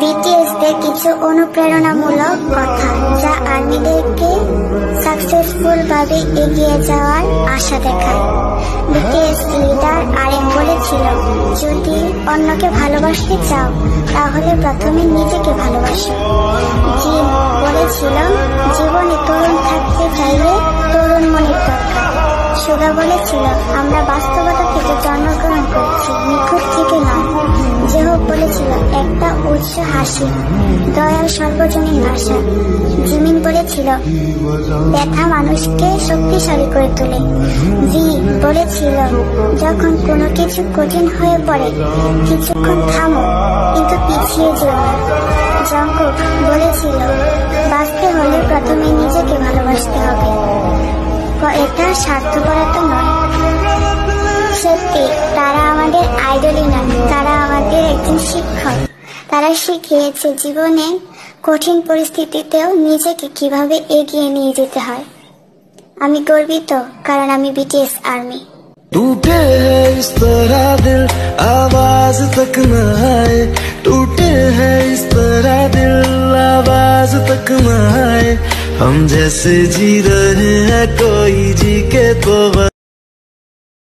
BTS দের কিছু অনুপ্রেরণামূলক কথা যা আর্মিদেরকে সাকসেসফুল ভাবে এগিয়ে যাওয়ার আশা দেখায়। বিটিএস লিডার RM বলেছিল, যদি অন্যকে ভালোবাসতে চাও তাহলে প্রথমে নিজেকে ভালোবাসো। জিন বলেছিল, জীবনে তরুণ থাকতে চাইলে তরুণ মনের দরকার। সুগা বলেছিল, আমরা বাস্তবতা থেকে জন্মগ্রহণ করছি, নিখুঁত থেকে নয়। জেহব বলেছিল, একটা উৎস হাসি, দয়ার সর্বজনীন ভাষা। জিমিন বলেছিল, ব্যথা মানুষকে শক্তিশালী করে তোলে। জি বলেছিল, যখন কোনো কিছু কঠিন হয়ে পড়ে কিছুক্ষণ থামো, কিন্তু পিছিয়ে যেও না। জঙ্কুক বলেছিল, বাঁচতে হলে প্রথমে নিজেকে ভালোবাসতে হবে। এটা স্বার্থপরতা নয়। সত্যি, তারা আমাদের আইডলই নয়, তারা আমাদের একজন শিক্ষক। তারা শিখিয়েছে জীবনে কঠিন পরিস্থিতিতেও নিজেকে কিভাবে এগিয়ে নিয়ে যেতে হয়। আমি গর্বিত কারণ আমি বিটিএস আর্মি। टूटे है इस तरह दिल आवाज तक न आए, टूटे है इस तरह दिल आवाज तक न आए। हम जैसे जी रहे हैं कोई जी के तो